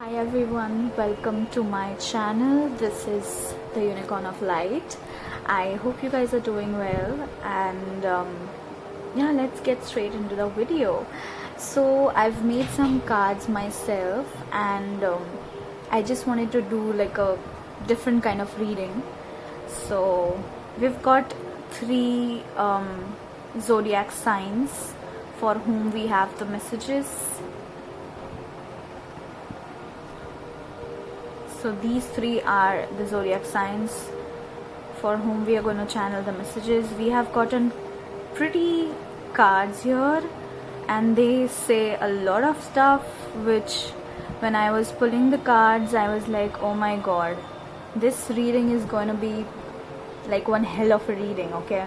Hi everyone, welcome to my channel. This is the Unicorn of Light. I hope you guys are doing well, and yeah, let's get straight into the video. So I've made some cards myself, and I just wanted to do like a different kind of reading. So we've got three zodiac signs for whom we have the messages. So these three are the zodiac signs for whom we are going to channel the messages. We have gotten pretty cards here, and they say a lot of stuff, which when I was pulling the cards I was like, oh my god, this reading is going to be like one hell of a reading. Okay,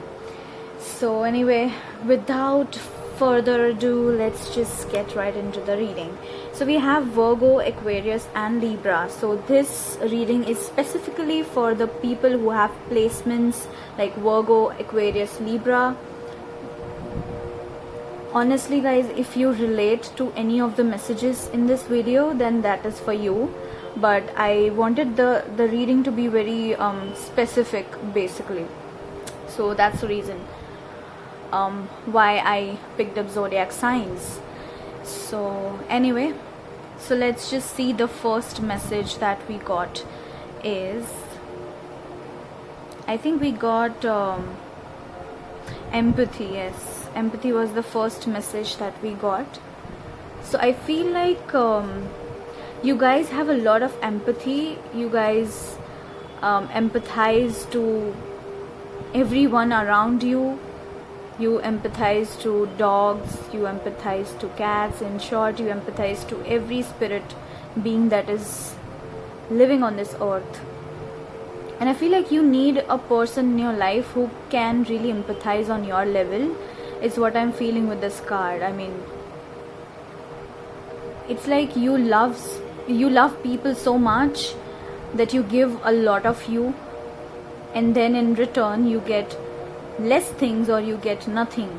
so anyway, without further ado, let's just get right into the reading. So we have Virgo, Aquarius and Libra. So this reading is specifically for the people who have placements like Virgo, Aquarius, Libra. Honestly guys, if you relate to any of the messages in this video, then that is for you, but I wanted the reading to be very specific basically. So that's the reason why I picked up zodiac signs. So anyway, so let's just see. The first message that we got is, I think we got empathy. Yes, empathy was the first message that we got. So I feel like you guys have a lot of empathy. You guys empathize to everyone around you. You empathize to dogs, you empathize to cats. In short, you empathize to every spirit being that is living on this earth. And I feel like you need a person in your life who can really empathize on your level, is what I'm feeling with this card. I mean, it's like you love people so much that you give a lot of you, and then in return you get less things or you get nothing,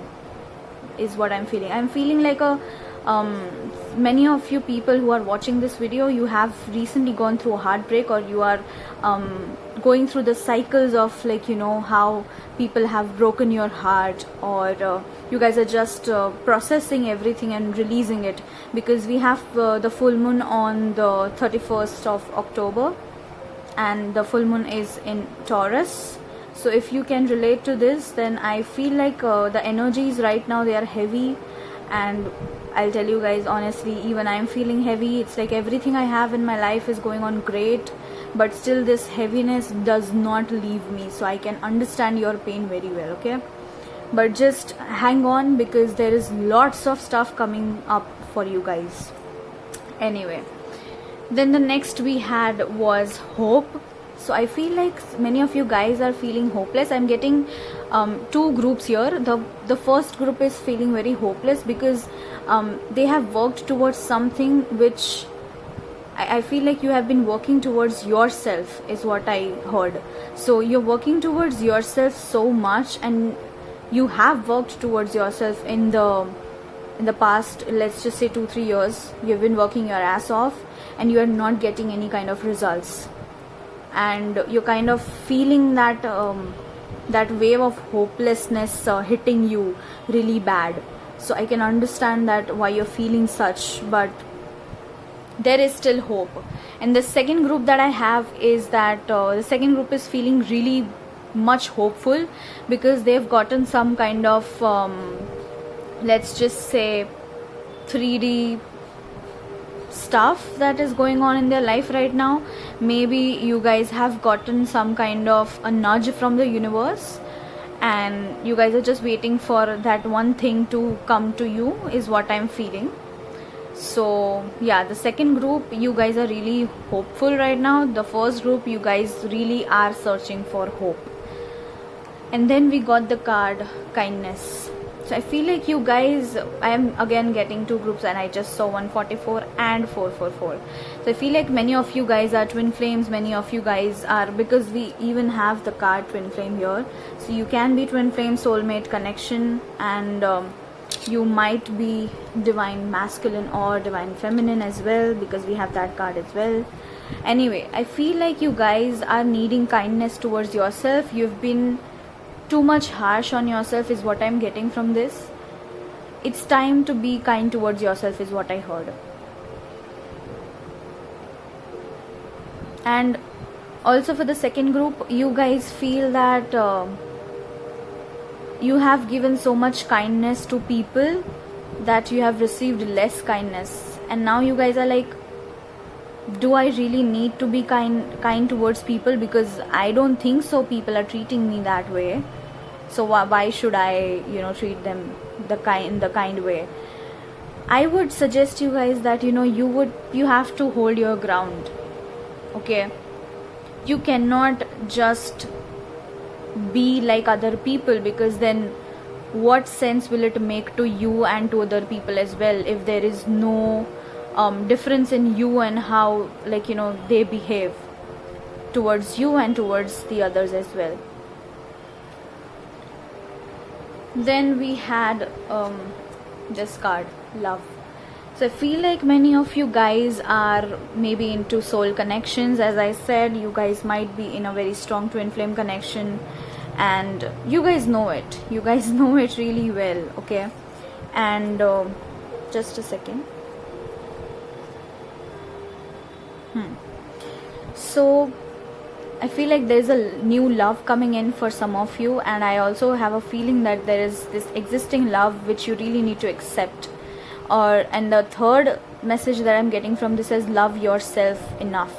is what I'm feeling. I'm feeling like a many of you people who are watching this video, you have recently gone through a heartbreak, or you are going through the cycles of, like, you know, how people have broken your heart, or you guys are just processing everything and releasing it, because we have the full moon on the 31st of October, and the full moon is in Taurus. So if you can relate to this, then I feel like the energies right now, they are heavy. And I'll tell you guys honestly, even I'm feeling heavy. It's like everything I have in my life is going on great, but still this heaviness does not leave me. So I can understand your pain very well, okay? But just hang on, because there is lots of stuff coming up for you guys. Anyway, then the next we had was hope. So I feel like many of you guys are feeling hopeless. I'm getting two groups here. The first group is feeling very hopeless because they have worked towards something which I feel like you have been working towards yourself, is what I heard. So you're working towards yourself so much, and you have worked towards yourself in the past, let's just say 2-3 years. You've been working your ass off and you are not getting any kind of results, and you're kind of feeling that that wave of hopelessness hitting you really bad. So I can understand that why you're feeling such, but there is still hope. And the second group that I have is that the second group is feeling really much hopeful, because they've gotten some kind of let's just say 3D stuff that is going on in their life right now. Maybe you guys have gotten some kind of a nudge from the universe, and you guys are just waiting for that one thing to come to you, is what I'm feeling. So yeah, the second group, you guys are really hopeful right now. The first group, you guys really are searching for hope. And then we got the card kindness. So I feel like you guys, I am again getting two groups, and I just saw 144 and 444. So I feel like many of you guys are twin flames. Many of you guys are, because we even have the card twin flame here. So you can be twin flame, soulmate connection, and You might be divine masculine or divine feminine as well, because we have that card as well. Anyway, I feel like you guys are needing kindness towards yourself. You've been too much harsh on yourself is what I'm getting from this. It's time to be kind towards yourself is what I heard. And also for the second group, you guys feel that you have given so much kindness to people that you have received less kindness, and now you guys are like, do I really need to be kind towards people? Because I don't think so people are treating me that way, so why should I treat them the kind way? I would suggest you guys that you have to hold your ground. Okay, you cannot just be like other people, because then what sense will it make to you and to other people as well if there is no difference in you and how they behave towards you and towards the others as well. Then we had this card, love. So I feel like many of you guys are maybe into soul connections. As I said, you guys might be in a very strong twin flame connection, and you guys know it. You guys know it really well, okay? And just a second. So I feel like there's a new love coming in for some of you, and I also have a feeling that there is this existing love which you really need to accept. And the third message that I'm getting from this is love yourself enough,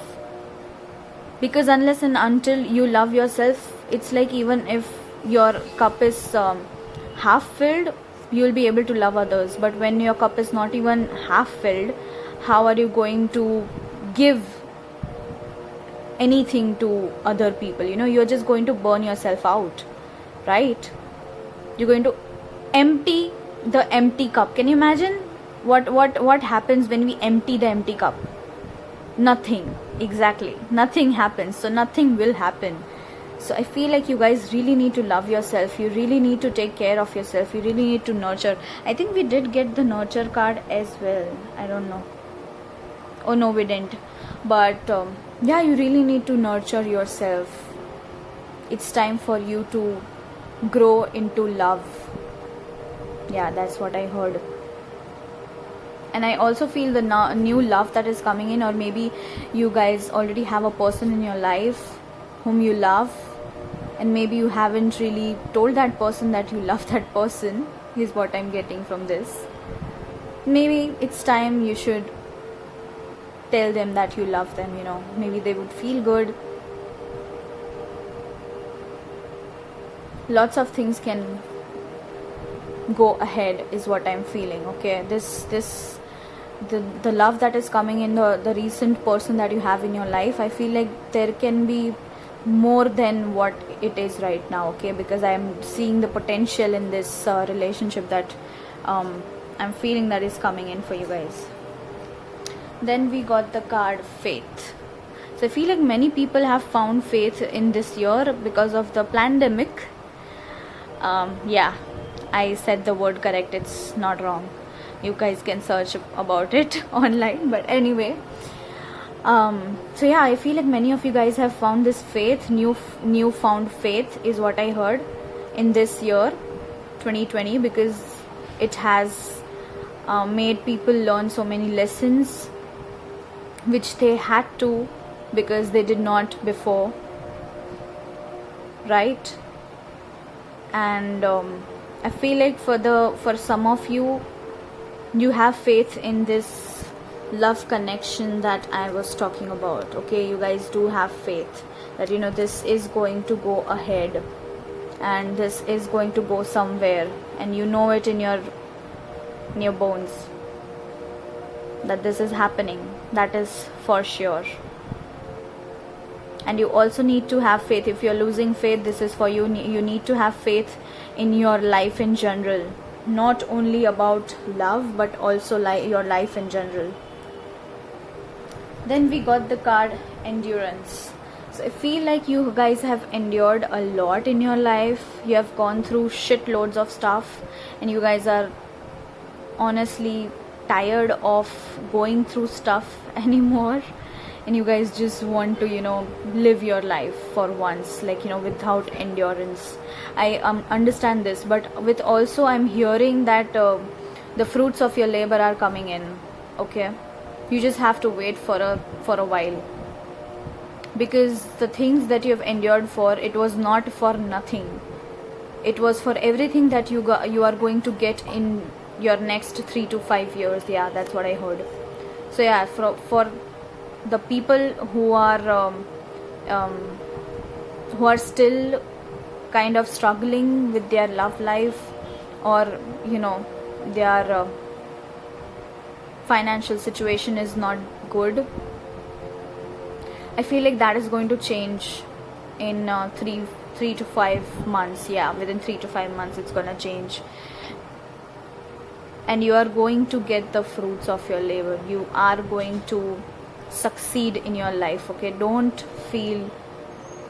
because unless and until you love yourself, it's like even if your cup is half filled, you'll be able to love others. But when your cup is not even half filled, how are you going to give anything to other people? You're just going to burn yourself out, right? You're going to empty the empty cup. Can you imagine what happens when we empty the empty cup? Nothing. Exactly, nothing happens. So nothing will happen. So I feel like you guys really need to love yourself. You really need to take care of yourself. You really need to nurture. I think we did get the nurture card as well. I don't know. Oh no, we didn't. But yeah, you really need to nurture yourself. It's time for you to grow into love. Yeah, that's what I heard. And I also feel the new love that is coming in, or maybe you guys already have a person in your life whom you love, and maybe you haven't really told that person that you love that person, is what I'm getting from this. Maybe it's time you should tell them that you love them. Maybe they would feel good. Lots of things can go ahead is what I'm feeling. Okay, the love that is coming in, the recent person that you have in your life, I feel like there can be more than what it is right now. Okay, because I'm seeing the potential in this relationship that I'm feeling that is coming in for you guys. Then we got the card faith. So I feel like many people have found faith in this year because of the pandemic. Yeah, I said the word correct. It's not wrong. You guys can search about it online. But anyway, so yeah, I feel like many of you guys have found this faith, newfound faith is what I heard in this year 2020, because it has made people learn so many lessons which they had to, because they did not before, right? And I feel like for some of you, you have faith in this love connection that I was talking about. Okay, you guys do have faith that this is going to go ahead, and this is going to go somewhere, and it in your bones that this is happening. That is for sure. And you also need to have faith. If you're losing faith, this is for you. You need to have faith in your life in general, not only about love, but also your life in general. Then we got the card endurance. So I feel like you guys have endured a lot in your life. You have gone through shitloads of stuff, and you guys are honestly tired of going through stuff anymore, and you guys just want to live your life for once, like without endurance. I understand this, but with also I'm hearing that the fruits of your labor are coming in. Okay, you just have to wait for a while, because the things that you have endured for, it was not for nothing. It was for everything that you are going to get in your next 3 to 5 years. Yeah, that's what I heard. So yeah, for the people who are still kind of struggling with their love life, or their financial situation is not good, I feel like that is going to change in 3 to 5 months. Yeah, within 3 to 5 months it's gonna change, and you are going to get the fruits of your labor. You are going to succeed in your life. Okay, don't feel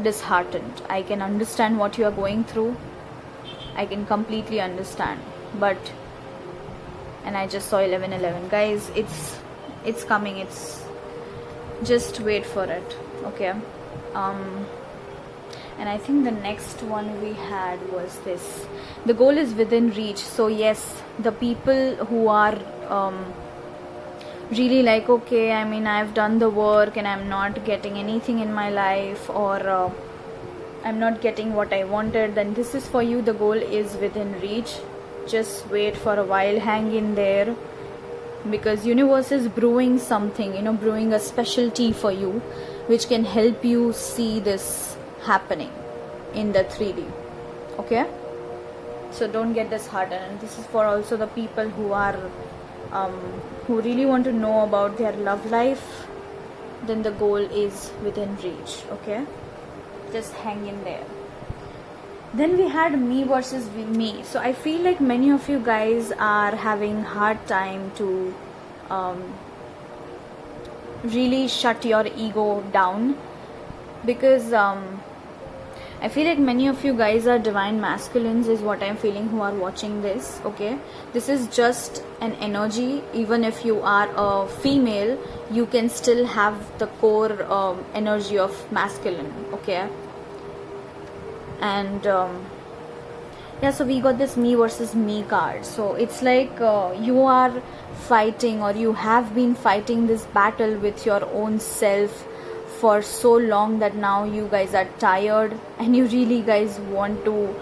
disheartened. I can understand what you are going through. I can completely understand, but and I just saw 1111, guys. It's coming. It's just wait for it. Okay. And I think the next one we had was this: the goal is within reach. So yes, the people who are really like, okay, I mean, I've done the work and I'm not getting anything in my life, or I'm not getting what I wanted, then this is for you. The goal is within reach. Just wait for a while, hang in there, because universe is brewing something, brewing a special tea for you, which can help you see this happening in the 3D. Okay, so don't get disheartened. And this is for also the people who are who really want to know about their love life. Then the goal is within reach. Okay, just hang in there. Then we had me versus me. So I feel like many of you guys are having hard time to really shut your ego down, because I feel like many of you guys are divine masculines, is what I'm feeling, who are watching this. Okay, this is just an energy. Even if you are a female, you can still have the core energy of masculine. Okay, and yeah, so we got this me versus me card. So it's like you are fighting, or you have been fighting this battle with your own self for so long that now you guys are tired, and you really guys want to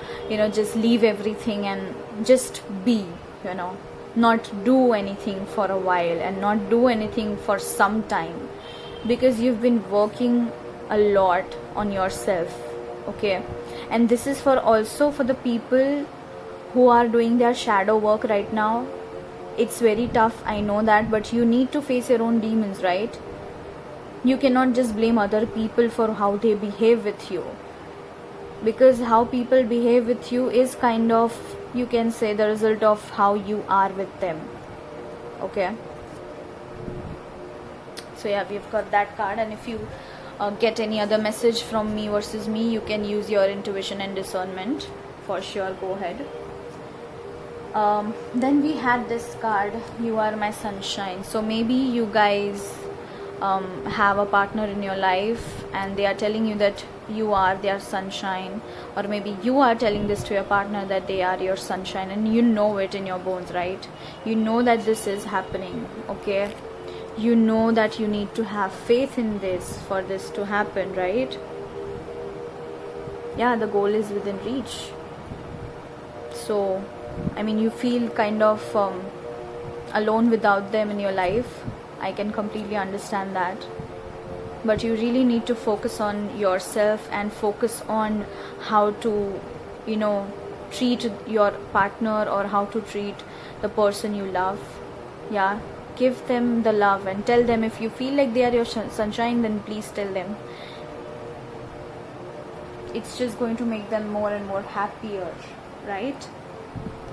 just leave everything and just be, not do anything for a while and not do anything for some time, because you've been working a lot on yourself. Okay, and this is for also for the people who are doing their shadow work right now. It's very tough, I know that, but you need to face your own demons, right? You cannot just blame other people for how they behave with you, because how people behave with you is kind of, you can say, the result of how you are with them. Okay, so yeah, we've got that card. And if you get any other message from me versus me, you can use your intuition and discernment for sure. Go ahead. Then we had this card, you are my sunshine. So maybe you guys have a partner in your life and they are telling you that you are their sunshine, or maybe you are telling this to your partner that they are your sunshine, and you know it in your bones, right? You know that this is happening. Okay, you know that you need to have faith in this for this to happen, right? Yeah, the goal is within reach. So I mean, you feel kind of alone without them in your life. I can completely understand that, but you really need to focus on yourself and focus on how to treat your partner, or how to treat the person you love. Yeah, give them the love and tell them, if you feel like they are your sunshine, then please tell them. It's just going to make them more and more happier, right?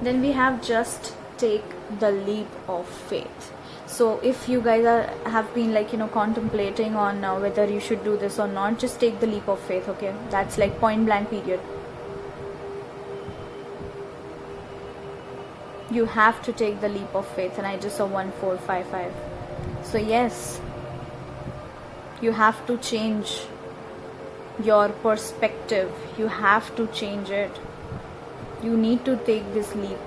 Then we have just take the leap of faith. So if you guys have been contemplating on whether you should do this or not, just take the leap of faith. Okay, that's like point blank period. you have to take the leap of faith. And I just saw 1455. So yes, you have to change your perspective. You have to change it. You need to take this leap.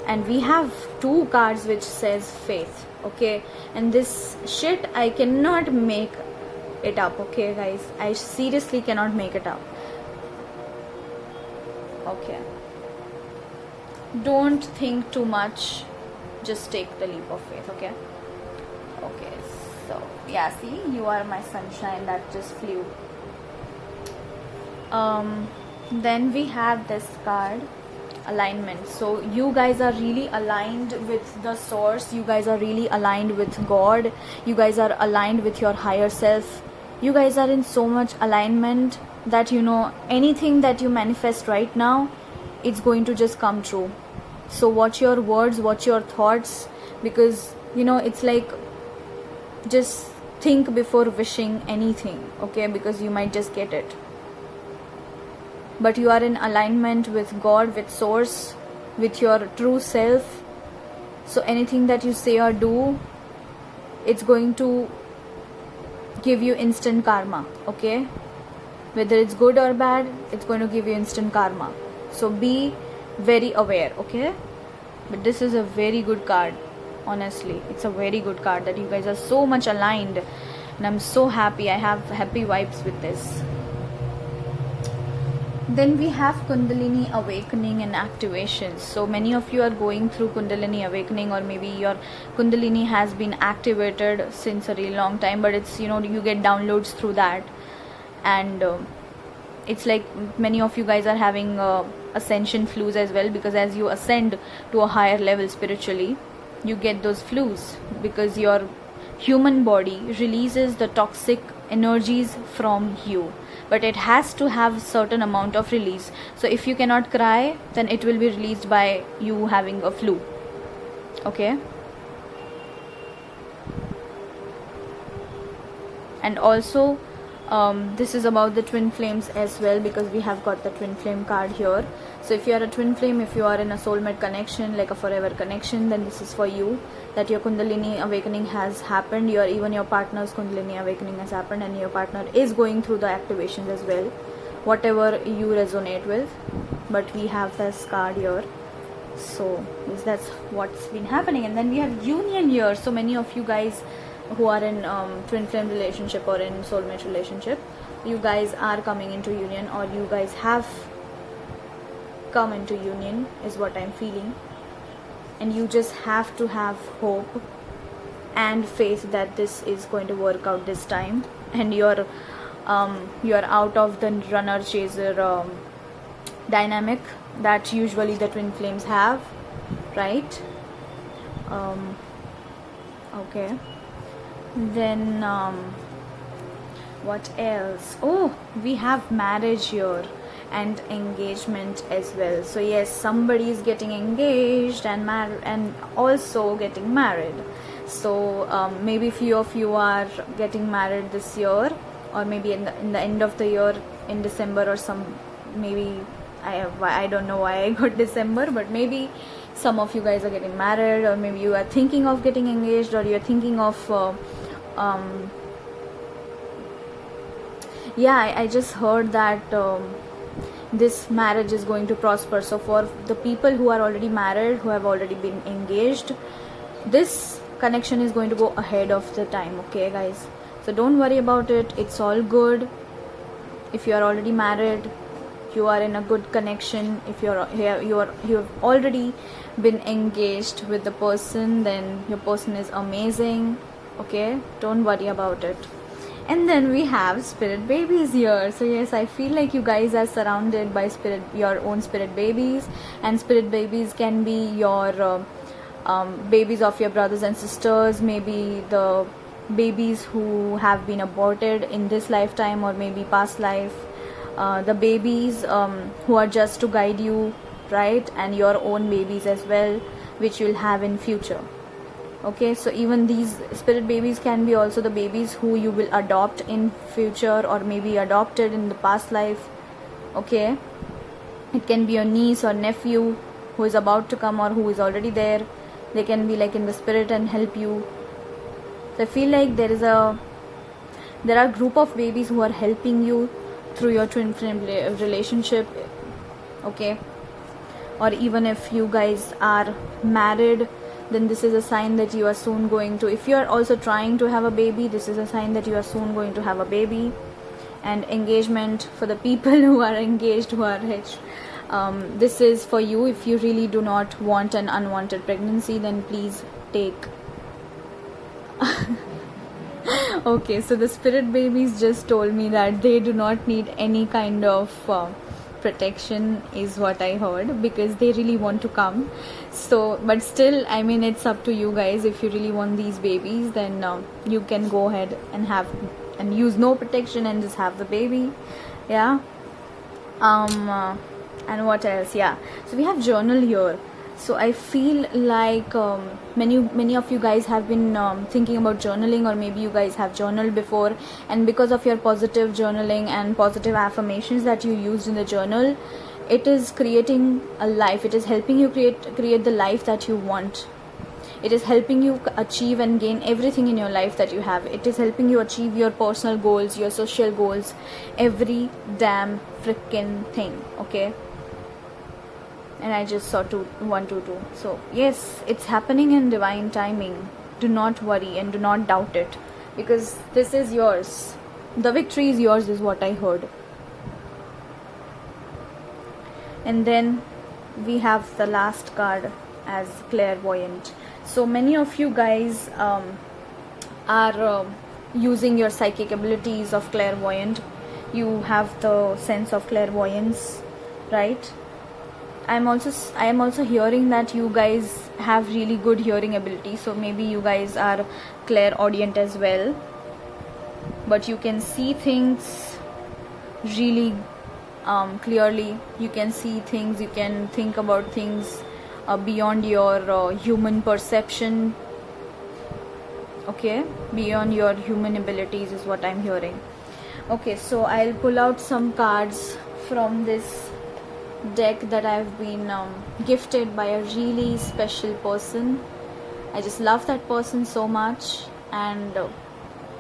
And we have 2 cards which says faith, okay? And this shit, I cannot make it up, okay guys? I seriously cannot make it up. Okay, don't think too much, just take the leap of faith, okay? Okay, so yeah, see, you are my sunshine that just flew. Then we have this card, alignment. So you guys are really aligned with the source. You guys are really aligned with God. You guys are aligned with your higher self. You guys are in so much alignment that, you know, anything that you manifest right now, it's going to just come true. So watch your words, watch your thoughts, because, you know, it's like, just think before wishing anything, okay? Because you might just get it. But you are in alignment with God, with source, with your true self. So anything that you say or do, it's going to give you instant karma, okay? Whether it's good or bad, it's going to give you instant karma. So be very aware, okay? But this is a very good card, honestly. It's a very good card that you guys are so much aligned. And I'm so happy. I have happy vibes with this. Then we have Kundalini awakening and activation. So many of you are going through Kundalini awakening, or maybe your Kundalini has been activated since a really long time, but it's, you know, you get downloads through that. And it's like many of you guys are having ascension flus as well, because as you ascend to a higher level spiritually, you get those flus because your human body releases the toxic energies from you, but it has to have certain amount of release. So if you cannot cry, then it will be released by you having a flu, okay? And also this is about the twin flames as well, because we have got the twin flame card here. So if you are a twin flame, if you are in a soulmate connection, like a forever connection, then this is for you, that your Kundalini awakening has happened. Even your partner's Kundalini awakening has happened, and your partner is going through the activations as well, whatever you resonate with. But we have this card here. So yes, that's what's been happening. And then we have union here. So many of you guys who are in twin flame relationship or in soulmate relationship, you guys are coming into union, or you guys have come into union, is what I'm feeling. And you just have to have hope and faith that this is going to work out this time, and you're out of the runner chaser dynamic that usually the twin flames have, right? Okay. Then what else? Oh, we have marriage here and engagement as well. So yes, somebody is getting engaged and married, and also getting married. So maybe few of you are getting married this year, or maybe in the end of the year, in December, or some, maybe I don't know why I got December, but maybe some of you guys are getting married, or maybe you are thinking of getting engaged, or you're thinking of yeah, I just heard that this marriage is going to prosper. So for the people who are already married, who have already been engaged, this connection is going to go ahead of the time, okay guys? So don't worry about it, it's all good. If you are already married, you are in a good connection. If you have already been engaged with the person, then your person is amazing, okay? Don't worry about it. And then we have spirit babies here. So yes, I feel like you guys are surrounded by your own spirit babies, and spirit babies can be your babies of your brothers and sisters, maybe the babies who have been aborted in this lifetime or maybe past life, the babies who are just to guide you, right? And your own babies as well, which you'll have in future. Okay, so even these spirit babies can be also the babies who you will adopt in future, or maybe adopted in the past life, okay? It can be your niece or nephew, who is about to come or who is already there. They can be like in the spirit and help you. So I feel like there are group of babies who are helping you through your twin flame relationship, okay? Or even if you guys are married, then this is a sign that you are soon going to, if you are also trying to have a baby, this is a sign that you are soon going to have a baby. And engagement, for the people who are engaged, who are rich, this is for you. If you really do not want an unwanted pregnancy, then please take. Okay, so the spirit babies just told me that they do not need any kind of protection, is what I heard, because they really want to come. So but still, I mean, it's up to you guys. If you really want these babies, then you can go ahead and have and use no protection and just have the baby. Yeah. And what else? Yeah, so we have journal here. So I feel like many of you guys have been thinking about journaling, or maybe you guys have journaled before, and because of your positive journaling and positive affirmations that you used in the journal, it is creating a life. It is helping you create the life that you want. It is helping you achieve and gain everything in your life that you have. It is helping you achieve your personal goals, your social goals, every damn freaking thing, okay? And I just saw 122. So yes, it's happening in divine timing. Do not worry and do not doubt it, because this is yours. The victory is yours, is what I heard. And then we have the last card as clairvoyant. So many of you guys are using your psychic abilities of clairvoyant. You have the sense of clairvoyance, right? I am also hearing that you guys have really good hearing ability. So maybe you guys are clairaudient as well, but you can see things really clearly. You can see things, you can think about things beyond your human perception, okay? Beyond your human abilities is what I'm hearing. Okay, so I'll pull out some cards from this deck that I've been gifted by a really special person. I just love that person so much, and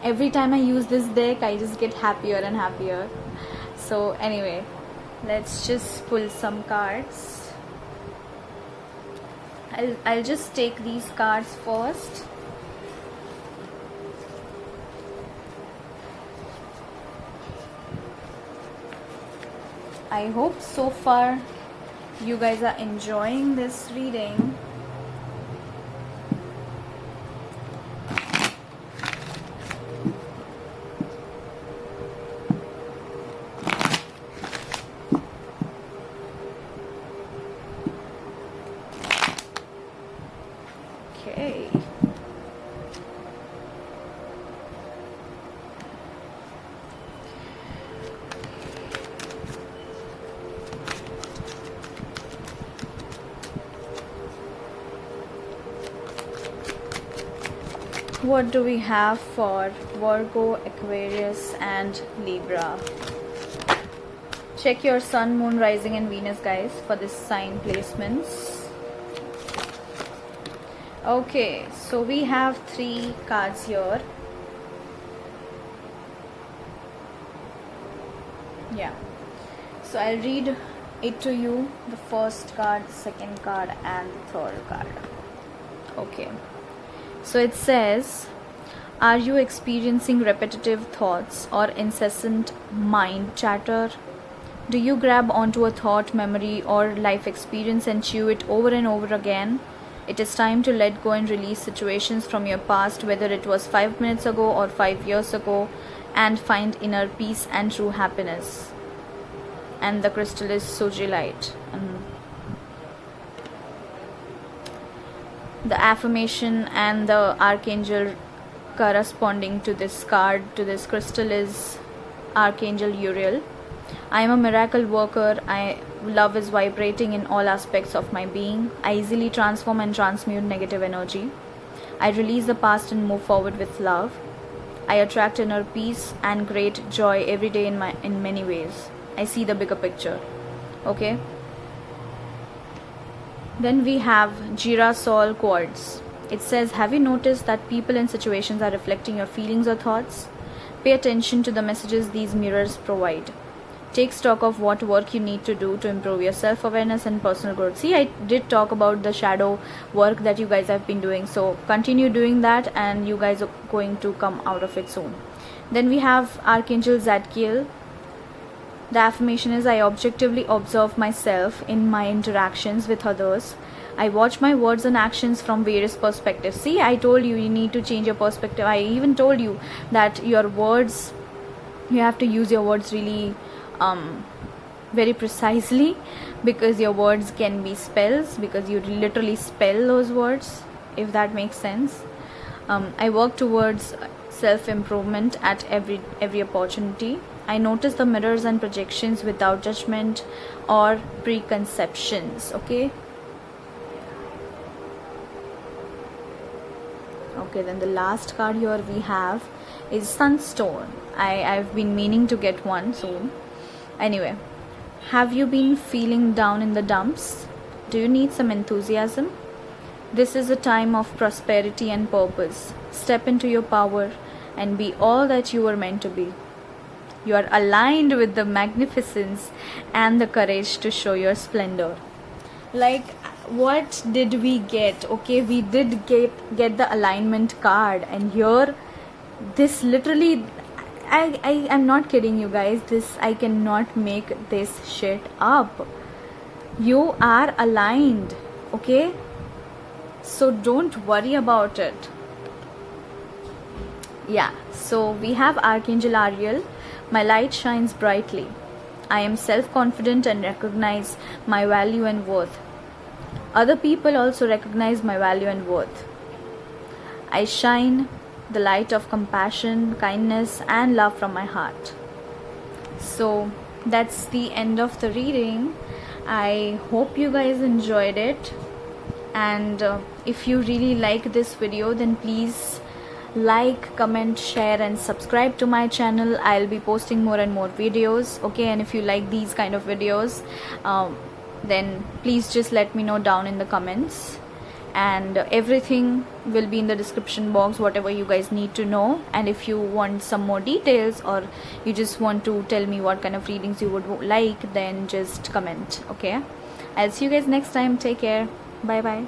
every time I use this deck, I just get happier and happier. So anyway, let's just pull some cards. I'll just take these cards first. I hope so far you guys are enjoying this reading. Okay. What do we have for Virgo, Aquarius and Libra? Check your Sun, Moon, Rising and Venus, guys, for this sign placements. Okay, so we have 3 cards here. Yeah, so I'll read it to you, the first card, second card and the third card. Okay, so it says, are you experiencing repetitive thoughts or incessant mind chatter? Do you grab onto a thought, memory or life experience and chew it over and over again? It is time to let go and release situations from your past, whether it was 5 minutes ago or 5 years ago, and find inner peace and true happiness. And the crystal is Suji light. The affirmation and the archangel corresponding to this card, to this crystal, is Archangel Uriel. I am a miracle worker. Love is vibrating in all aspects of my being. I easily transform and transmute negative energy. I release the past and move forward with love. I attract inner peace and great joy every day in many ways. I see the bigger picture. Okay. Then we have girasol quartz. It says, have you noticed that people and situations are reflecting your feelings or thoughts? Pay attention to the messages these mirrors provide. Take stock of what work you need to do to improve your self-awareness and personal growth. See, I did talk about the shadow work that you guys have been doing. So continue doing that and you guys are going to come out of it soon. Then we have Archangel Zadkiel. The affirmation is, I objectively observe myself in my interactions with others. I watch my words and actions from various perspectives. See, I told you need to change your perspective. I even told you that your words, you have to use your words really very precisely, because your words can be spells, because you literally spell those words, if that makes sense. I work towards self-improvement at every opportunity. I notice the mirrors and projections without judgment or preconceptions. Okay, then the last card here we have is Sunstone. I've been meaning to get one soon. Anyway, have you been feeling down in the dumps? Do you need some enthusiasm? This is a time of prosperity and purpose. Step into your power and be all that you were meant to be. You are aligned with the magnificence and the courage to show your splendor. Like, what did we get? Okay, we did get the alignment card, and here this literally, I'm not kidding you guys, this, I cannot make this shit up. You are aligned, okay? So don't worry about it. Yeah, so we have Archangel Ariel. My light shines brightly. I am self-confident and recognize my value and worth. Other people also recognize my value and worth. I shine the light of compassion, kindness, and love from my heart. So that's the end of the reading. I hope you guys enjoyed it, and if you really like this video, then please like, comment, share, and subscribe to my channel. I'll be posting more and more videos, okay? And if you like these kind of videos, then please just let me know down in the comments, and everything will be in the description box, whatever you guys need to know. And if you want some more details, or you just want to tell me what kind of readings you would like, then just comment, okay? I'll see you guys next time. Take care. Bye bye.